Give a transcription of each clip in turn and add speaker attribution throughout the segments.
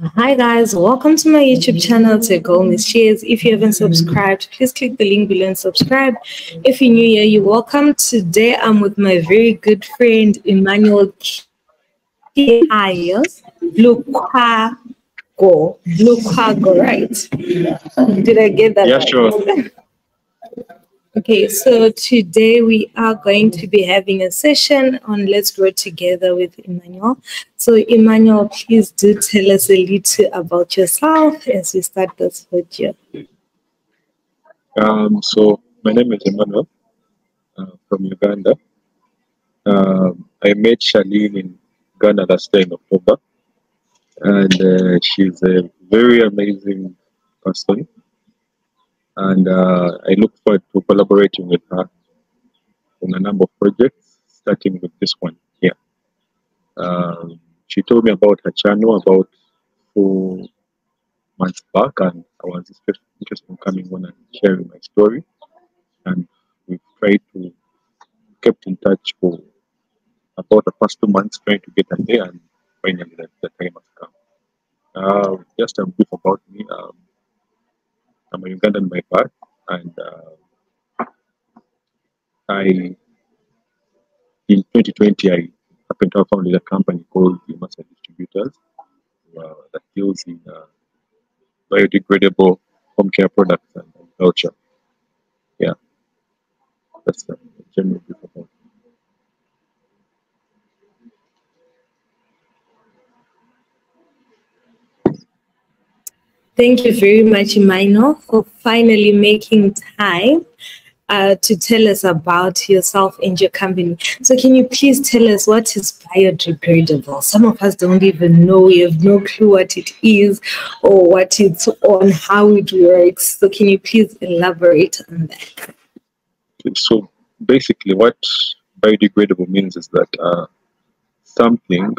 Speaker 1: Hi guys, welcome to my YouTube channel to Go Miss Shares. If you haven't subscribed, please click the link below and subscribe. If you're new here, you're welcome. Today I'm with my very good friend Emanuel Lukwago. Lukwago, right? Did I get that
Speaker 2: Yeah,
Speaker 1: right?
Speaker 2: sure.
Speaker 1: Okay, so today we are going to be having a session on Let's Grow Together with Emanuel. So Emanuel, please do tell us a little about yourself as we start this video.
Speaker 2: So my name is Emanuel from Uganda. I met Charlene in Ghana last year in October, and she's a very amazing person. And I look forward to collaborating with her on a number of projects, starting with this one here. She told me about her channel about 4 months back, and I was interested in coming on and sharing my story. And we've tried to kept in touch for about the past 2 months, trying to get her there, and finally the time has come. Just a brief about me. I'm a Ugandan by birth, and in 2020 I happened to have founded a company called Master Distributors that deals in biodegradable home care products and culture. Yeah, that's the general brief about me.
Speaker 1: Thank you very much, Emanuel, for finally making time to tell us about yourself and your company. So can you please tell us what is biodegradable? Some of us don't even know, we have no clue what it is or what it's on, how it works. So can you please elaborate on that?
Speaker 2: So basically, what biodegradable means is that something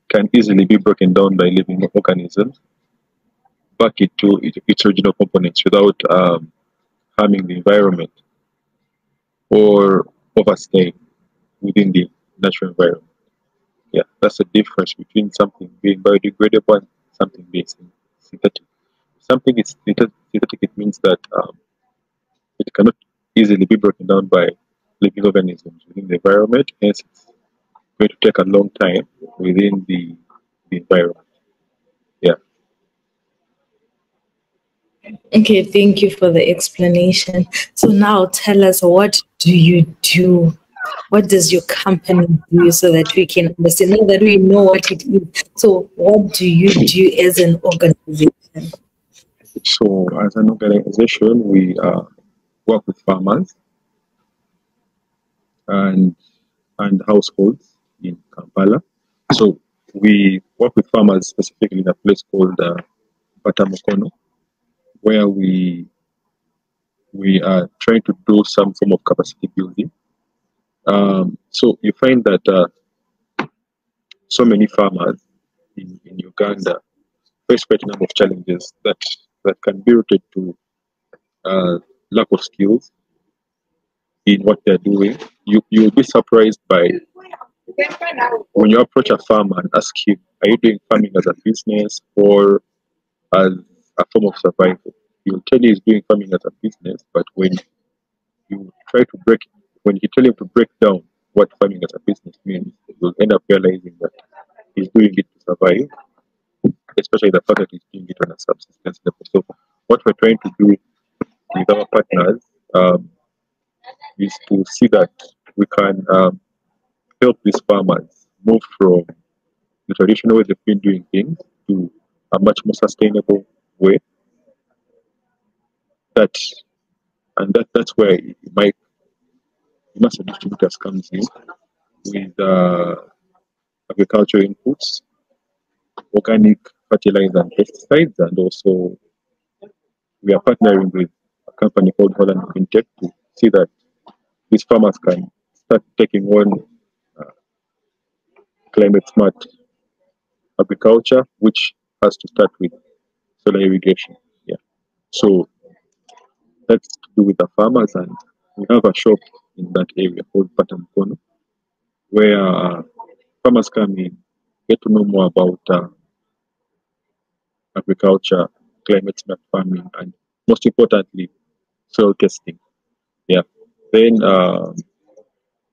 Speaker 2: can easily be broken down by living organisms back into its original components without harming the environment or overstaying within the natural environment. Yeah, that's the difference between something being biodegradable and something being synthetic. Something is synthetic, it means that it cannot easily be broken down by living organisms within the environment, hence it's going to take a long time within the environment. Yeah.
Speaker 1: Okay, thank you for the explanation. So now tell us, what do you do? What does your company do so that we can understand, now that we know what it is? So what do you do as an organization?
Speaker 2: So as an organization, we work with farmers and households in Kampala. So we work with farmers specifically in a place called Batamukono, where we are trying to do some form of capacity building. So you find that so many farmers in Uganda face quite a number of challenges that can be rooted to lack of skills in what they're doing. You'll be surprised by when you approach a farmer and ask him, "Are you doing farming as a business or as a form of survival?" He'll tell you he's doing farming as a business, but you try to break, when you tell him to break down what farming as a business means, you'll end up realizing that he's doing it to survive, especially the fact that he's doing it on a subsistence level. So, what we're trying to do with our partners is to see that we can help these farmers move from the traditional way they've been doing things to a much more sustainable way. That that's where my master distributors comes in with agricultural inputs, organic fertilizer and pesticides, and also we are partnering with a company called Holland Fintech to see that these farmers can start taking on uh, climate smart agriculture, which has to start with solar irrigation. Yeah. So that's to do with the farmers, and we have a shop in that area called Patamkono, where farmers come in, get to know more about agriculture, climate smart farming, and most importantly, soil testing. Yeah. Then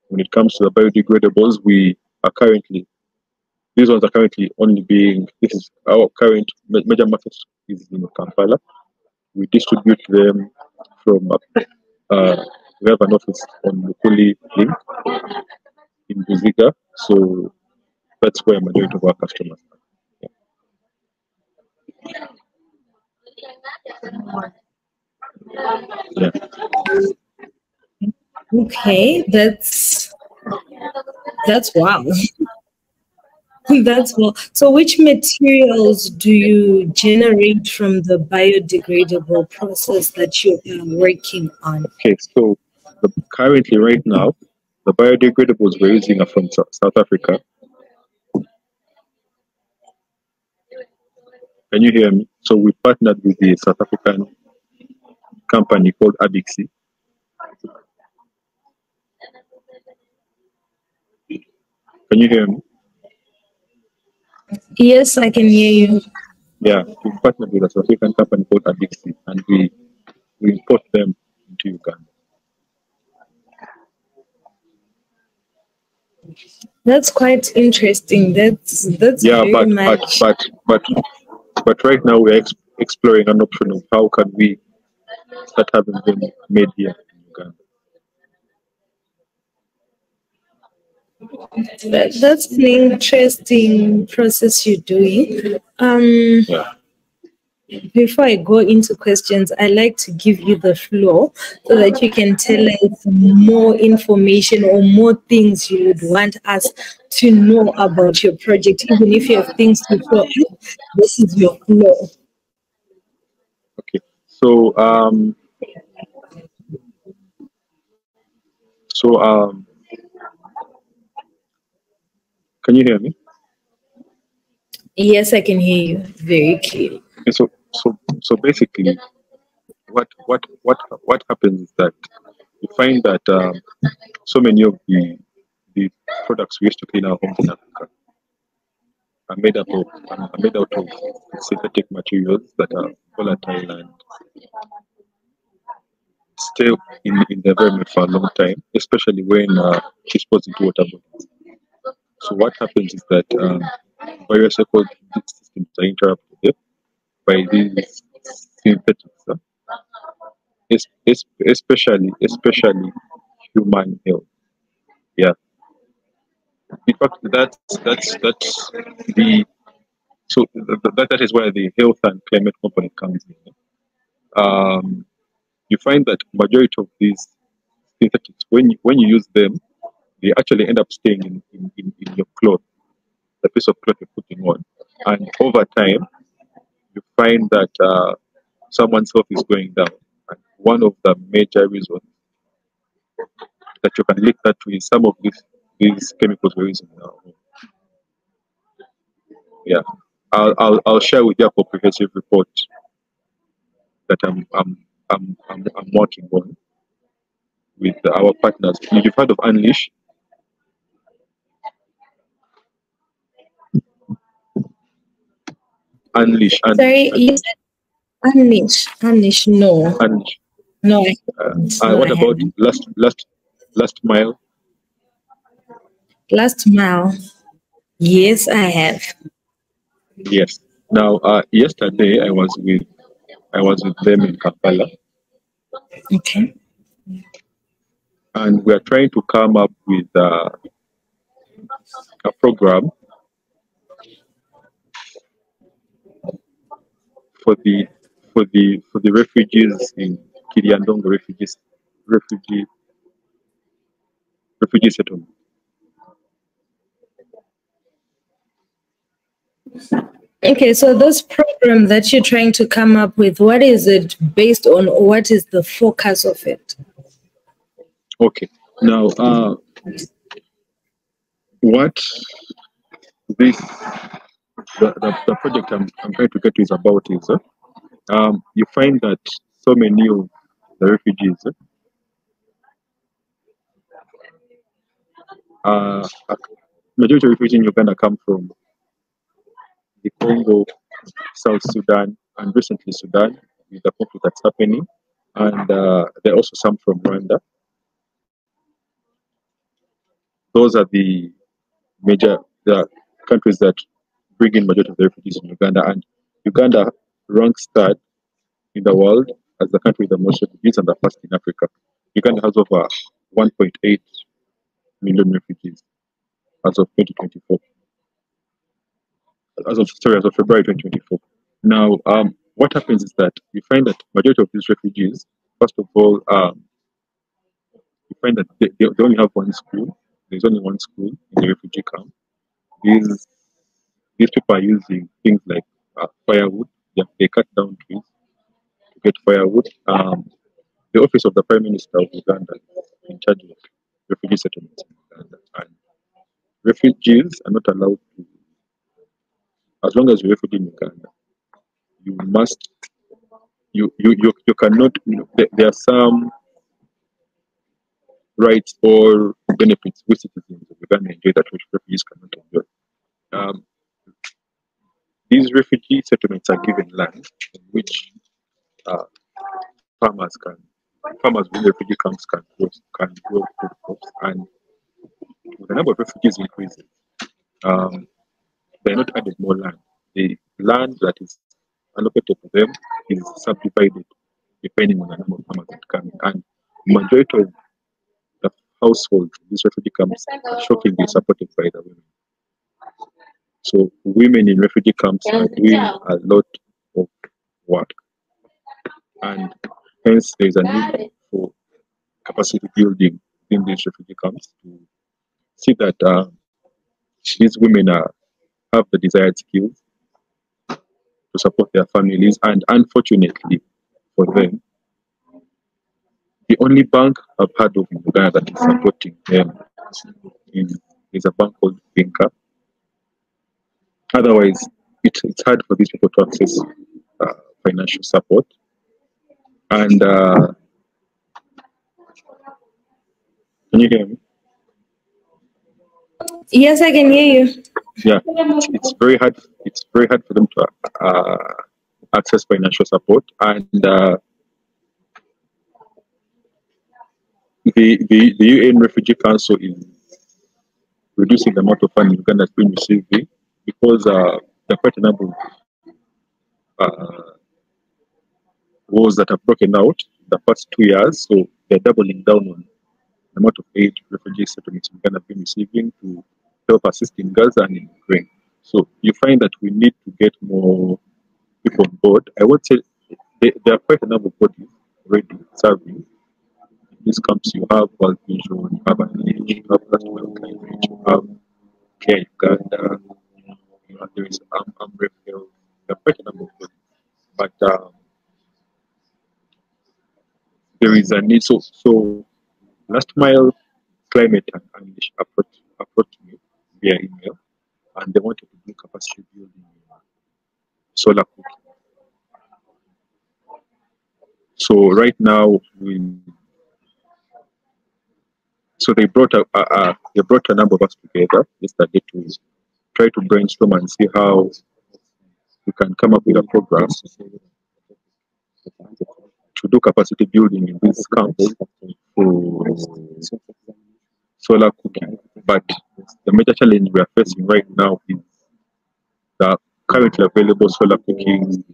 Speaker 2: when it comes to the biodegradables, we are currently these ones are currently only being this is our current major market is in Kampala. We distribute them from we have an office on Lukuli Link in Buziga, so that's where majority of our customers are. Yeah.
Speaker 1: Okay, that's wow. That's well. So, which materials do you generate from the biodegradable process that you are working on?
Speaker 2: Okay, so currently right now, the biodegradables we're using are from South Africa. Can you hear me? So we partnered with the South African company called Abixi. Can you hear me?
Speaker 1: Yes, I can hear you.
Speaker 2: Yeah, we partnered with a South African company called Abixi, and we import them into Uganda.
Speaker 1: That's quite interesting. That's
Speaker 2: Yeah,
Speaker 1: very much.
Speaker 2: but right now we're exploring an option of how can we start having them made here in Uganda.
Speaker 1: That's an interesting process you're doing.
Speaker 2: Yeah.
Speaker 1: Before I go into questions, I like to give you the floor so that you can tell us more information or more things you would want us to know about your project. Even if you have things to show us, this is your floor.
Speaker 2: Okay. So so can you hear me?
Speaker 1: Yes, I can hear you very clearly.
Speaker 2: Okay, so basically, what happens is that you find that so many of the products we used to clean our homes in Africa are made out of synthetic materials that are volatile and stay in the environment for a long time, especially when exposed into water bodies. So what happens is that various systems are interrupted by these synthetics, especially human health. Yeah. In fact, that's the that is where the health and climate component comes in. You find that majority of these synthetics, when you use them, they actually end up staying in your cloth, the piece of cloth you're putting on, and over time, you find that someone's health is going down. And one of the major reasons that you can link that to is some of these chemicals we're using now. Yeah, I'll share with you a comprehensive report that I'm working on with our partners. You've heard of Unleash? Unleash,
Speaker 1: Sorry,
Speaker 2: Unleash,
Speaker 1: you said Anish. Anish, no.
Speaker 2: Unleash.
Speaker 1: No, I haven't. No,
Speaker 2: What
Speaker 1: I
Speaker 2: about
Speaker 1: haven't.
Speaker 2: last mile?
Speaker 1: Last mile. Yes, I have.
Speaker 2: Yes. Now, yesterday I was with them in Kampala,
Speaker 1: Okay.
Speaker 2: and we are trying to come up with a program for the refugees in Kiriandongo refugee refugee settlement.
Speaker 1: Okay, so this program that you're trying to come up with, what is it based on, or what is the focus of it?
Speaker 2: Okay. Now, what this the project I'm trying to get to is about is you find that so many of the refugees uh, majority of refugees in Uganda come from the Congo, South Sudan, and recently Sudan with the conflict that's happening. And there are also some from Rwanda. Those are the major countries that bring in majority of the refugees in Uganda. And Uganda ranks third in the world as the country with the most refugees and the first in Africa. Uganda has over 1.8 million refugees as of 2024. As of February 2024. Now, what happens is that you find that majority of these refugees, first of all, you find that they only have one school. There's only one school in the refugee camp. These people are using things like firewood. They cut down trees to get firewood. The office of the Prime Minister of Uganda is in charge of refugee settlements in Uganda, and refugees are not allowed to. As long as you're a refugee in Uganda, you must. You cannot. There are some rights or benefits which citizens of Uganda enjoy that which refugees cannot enjoy. Um, these refugee settlements are given land in which uh, farmers within refugee camps can grow food crops, and the number of refugees increases. Um, they're not added more land. The land that is allocated to them is subdivided depending on the number of farmers that come in. And majority of the households in these refugee camps are shockingly supported by the women. So women in refugee camps are doing a lot of work, and hence there is a need for capacity building in these refugee camps to see that these women have the desired skills to support their families. And unfortunately for them, the only bank I've heard of in Uganda that is supporting them is a bank called Binka. Otherwise, it's hard for these people to access financial support. And can you hear me?
Speaker 1: Yes, I can hear you.
Speaker 2: Yeah, it's very hard. It's very hard for them to access financial support, and the UN Refugee Council is reducing the amount of funding Uganda has been receiving because there are quite a number of wars that have broken out in the past 2 years. So they're doubling down on the amount of aid refugee settlements Uganda have been receiving to help assist in Gaza and in Ukraine. So you find that we need to get more people on board. I would say there are quite a number of bodies already serving these camps. You have World Vision, you have NIH, you have National Climate, you have Care Uganda, there is Amrefil. There are quite a number of bodies. But there is a need. So Last Mile Climate and English approached me via email, and they wanted to do capacity building in solar cooking. So right now, they brought a number of us together yesterday to try to brainstorm and see how we can come up with a program to do capacity building in these camps for solar cooking. But the major challenge we are facing right now is the currently available solar cooking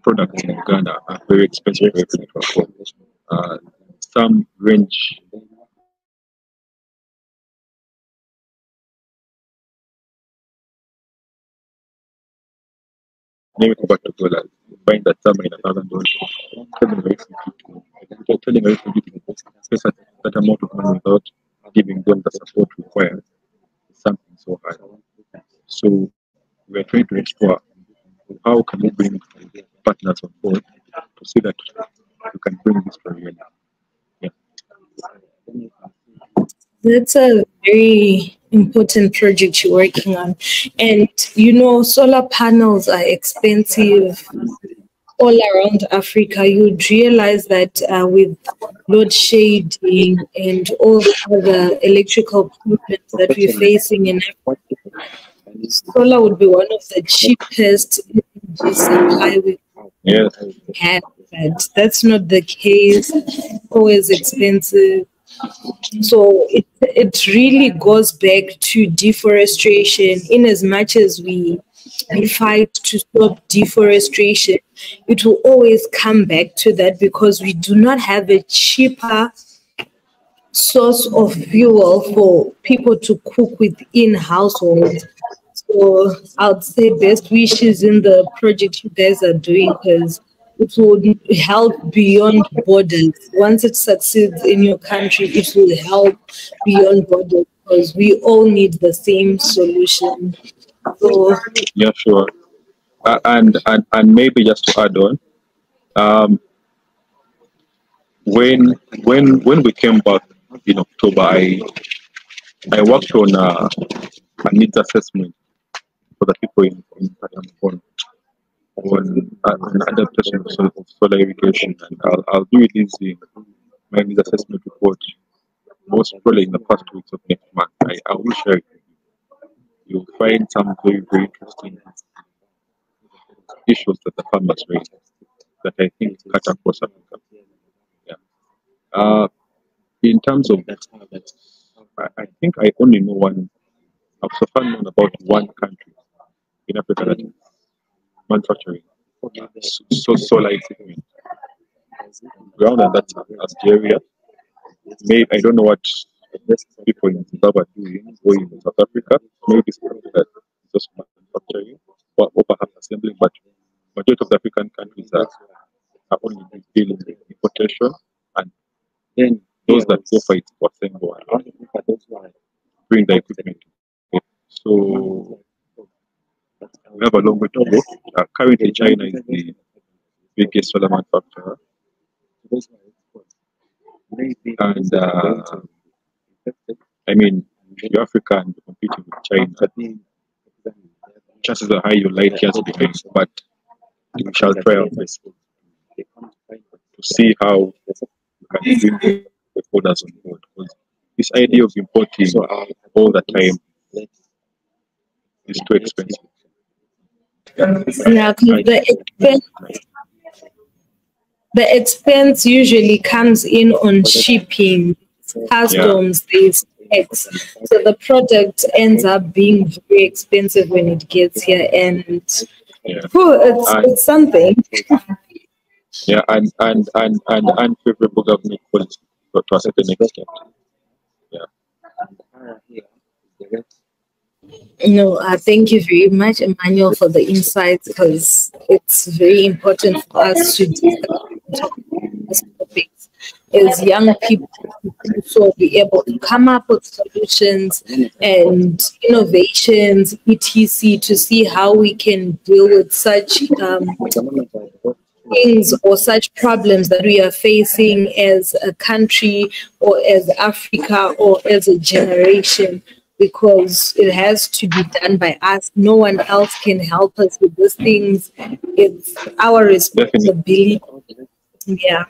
Speaker 2: products in Uganda are very expensive for people to afford. Some range. Let me go back to dollars. You find that some are in $1,000. Telling a refugee to spend that amount of money without giving them the support required is something so hard. So we are trying to explore how can we bring partners on board to see that we can bring this for reality. Yeah.
Speaker 1: That's a very important project you're working on. And, solar panels are expensive. all around Africa, you'd realize that with load shedding and all the other electrical problems that we're facing in Africa, solar would be one of the cheapest energy supply we have. But that's not the case. It's always expensive. So it really goes back to deforestation. In as much as we fight to stop deforestation, it will always come back to that because we do not have a cheaper source of fuel for people to cook within households. So I'd say best wishes in the project you guys are doing because it will help beyond borders. Once it succeeds in your country, it will help beyond borders because we all need the same solution. So
Speaker 2: Yeah, sure. And maybe just to add on, um, when we came back in October, I worked on a needs assessment for the people in Katamkon on adaptation of solar irrigation, and I'll be releasing my needs assessment report most probably in the first weeks of next month. I will share it with you. You'll find some very, very interesting issues that the farmers raise that I think cut across Africa. Yeah. In terms of, I think I only know one. I've so far known about one country in Africa that is manufacturing solar equipment. Ground, and that's Algeria. Maybe I don't know what people in Zimbabwe are doing or in South Africa. Maybe it's that it's just manufacturing or perhaps assembling, but majority of the African countries are only dealing with importation, and then those that go for it for assemble and bring the equipment. So we have a long way to go. Currently, China is the biggest solar manufacturer, and I mean, if you're African competing with China, chances are high you're light years behind, but we shall try our best to see how we can bring the orders on board. Because this idea of importing all the time is too expensive.
Speaker 1: yeah, because the expense usually comes in on shipping, customs, there's tax. So the product ends up being very expensive when it gets here, and it's something.
Speaker 2: Yeah, and unfavorable government policy to a certain extent. Yeah.
Speaker 1: No, thank you very much, Emmanuel, for the insights because it's very important for us to discuss and talk about these topics as young people to also be able to come up with solutions and innovations, etc., to see how we can deal with such things or such problems that we are facing as a country or as Africa or as a generation, because it has to be done by us. No one else can help us with these things. It's our responsibility. Yeah.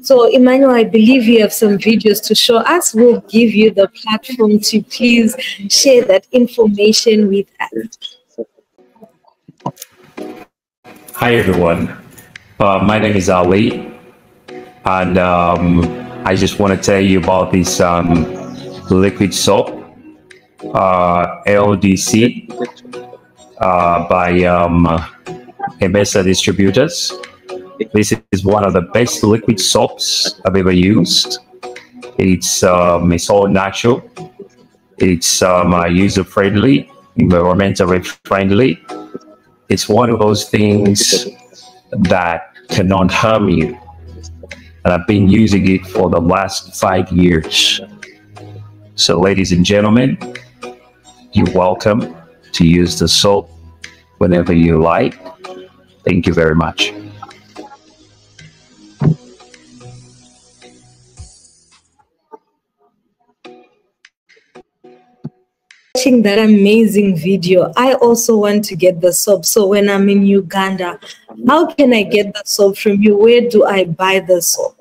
Speaker 1: So, Emmanuel, I believe you have some videos to show us. We'll give you the platform to please share that information with us.
Speaker 3: Hi, everyone. My name is Ali, and I just want to tell you about this liquid soap, LDC, by Emesa Distributors. This is one of the best liquid soaps I've ever used. It's all natural. It's user-friendly, environmentally friendly. It's one of those things that cannot harm you. And I've been using it for the last 5 years. So, ladies and gentlemen, you're welcome to use the soap whenever you like. Thank you very much.
Speaker 1: watching that amazing video, I also want to get the soap. So when I'm in Uganda, how can I get the soap from you? Where do I buy the soap?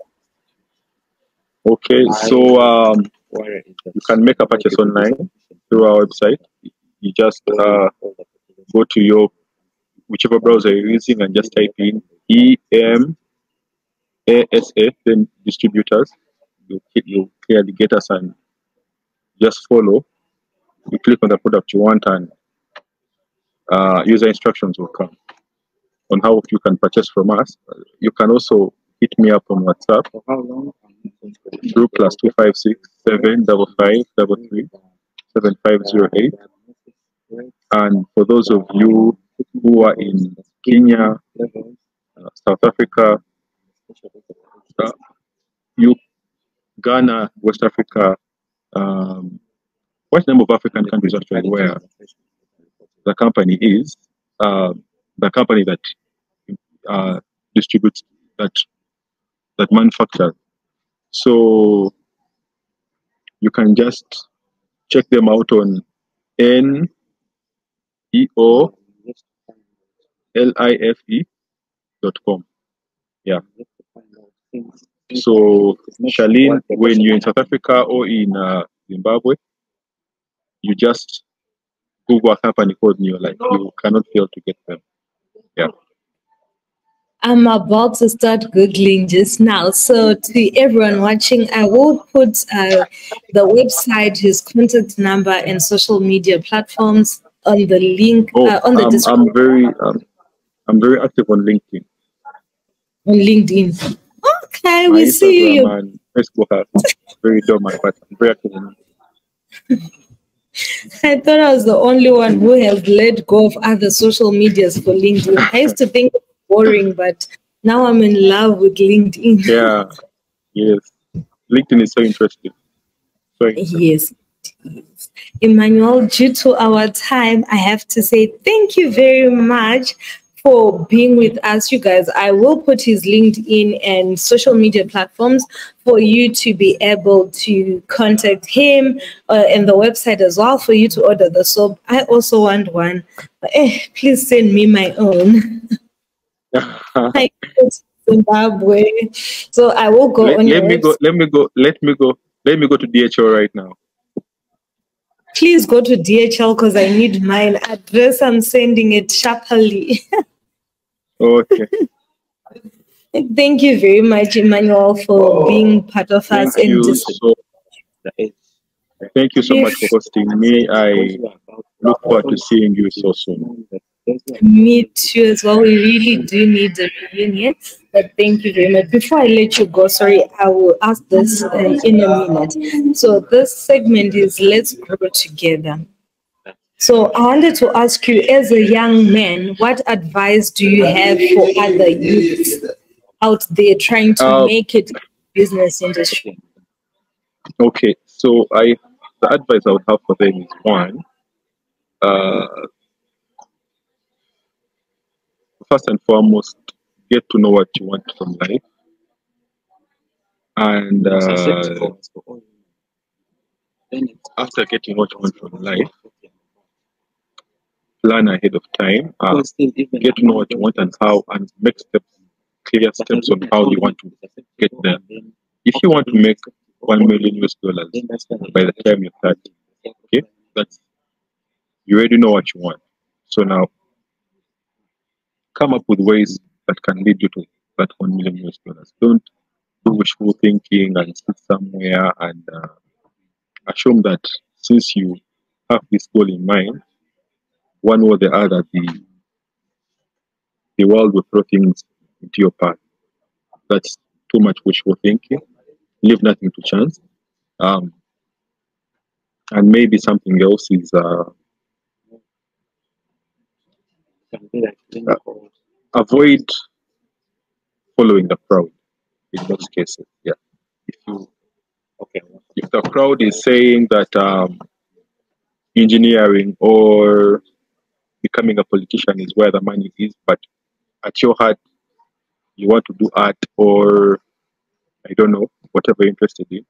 Speaker 2: Okay, so you can make a purchase online through our website. You just go to your whichever browser you're using and just type in EMASA, then distributors. You clearly get us and just follow. You click on the product you want and user instructions will come on how you can purchase from us. You can also hit me up on WhatsApp through +256 75533 7508. And for those of you who are in Kenya, South Africa, Ghana, West Africa, what number of African countries actually where the company is, the company that distributes, that manufactures. So you can just check them out on neolife.com. Yeah. So Charlene, when you're in South Africa or in Zimbabwe, you just Google a company called Neolife. You cannot fail to get them. Yeah.
Speaker 1: I'm about to start Googling just now. So to everyone watching, I will put the website, his contact number, and social media platforms on the link on the description.
Speaker 2: I'm very active on LinkedIn.
Speaker 1: On LinkedIn. Okay,
Speaker 2: My
Speaker 1: we see you.
Speaker 2: And Facebook are very dormant, but I'm very active on LinkedIn.
Speaker 1: I thought I was the only one who has let go of other social medias for LinkedIn. I used to think it was boring, but now I'm in love with LinkedIn.
Speaker 2: Yeah, yes. LinkedIn is so interesting.
Speaker 1: Yes. Emmanuel, due to our time, I have to say thank you very much for being with us, you guys. I will put his LinkedIn and social media platforms for you to be able to contact him and the website as well for you to order the soap. I also want one. Please send me my own. I go to Zimbabwe, so I will go on your website.
Speaker 2: Let me go to DHL right now.
Speaker 1: Please go to DHL because I need mine. Address, I'm sending it sharply.
Speaker 2: Okay.
Speaker 1: Thank you very much, Emmanuel, for being part of us.
Speaker 2: Thank you so much for hosting me. I look forward to seeing you so soon.
Speaker 1: Me too as well. We really do need a reunion. But thank you very much. Before I let you go, sorry, I will ask this in a minute. So this segment is Let's Grow Together. So I wanted to ask you, as a young man, what advice do you have for other youths out there trying to make it in the business industry?
Speaker 2: Okay, so the advice I would have for them is one, first and foremost, get to know what you want from life, and after getting what you want from life, plan ahead of time, get to know what you want and how, and make clear steps on how you want to get there. If you want to make $1 million by the time you're 30, okay, you already know what you want. So now, come up with ways that can lead you to that $1 million. Don't do wishful thinking and sit somewhere and assume that since you have this goal in mind, one or the other, the world will throw things into your path. That's too much wishful thinking. Leave nothing to chance. And maybe something else is avoid following the crowd in most cases. Yeah. If the crowd is saying that engineering or becoming a politician is where the money is, but at your heart you want to do art or I don't know, whatever you're interested in,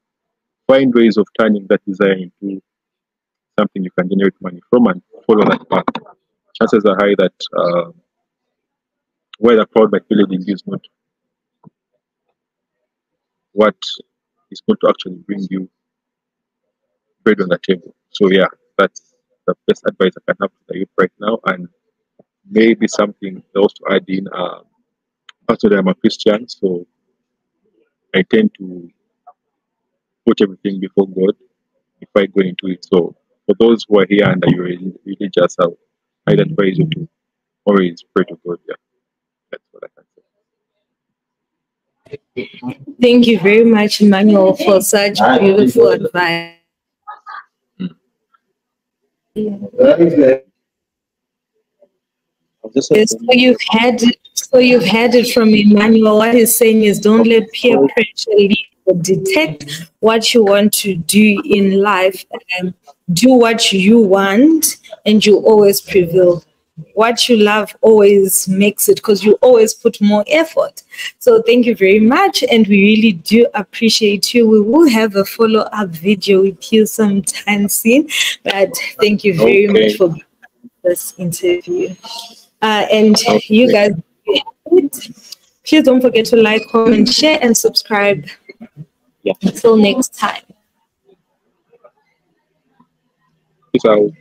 Speaker 2: find ways of turning that desire into something you can generate money from and follow that path. Chances are high that where the crowd might be leading you is not what is going to actually bring you bread on the table. So yeah, that's the best advice I can have to the youth right now. And maybe something else to add in. Actually, I'm a Christian, so I tend to put everything before God if I go into it. So for those who are here and are religious, I advise you to always pray to God. Yeah, that's what I can say.
Speaker 1: Thank you very much, Emmanuel, for such beautiful advice. Yes, so you've had it from Emmanuel. What he's saying is, don't let peer pressure lead or detect what you want to do in life. Do what you want, and you always prevail. What you love always makes it, because you always put more effort. So thank you very much, and we really do appreciate you. We will have a follow-up video with you sometime soon, but thank you very much for this interview. And you guys, please don't forget to like, comment, share, and subscribe.
Speaker 2: Yeah.
Speaker 1: Until next time.
Speaker 2: Peace out.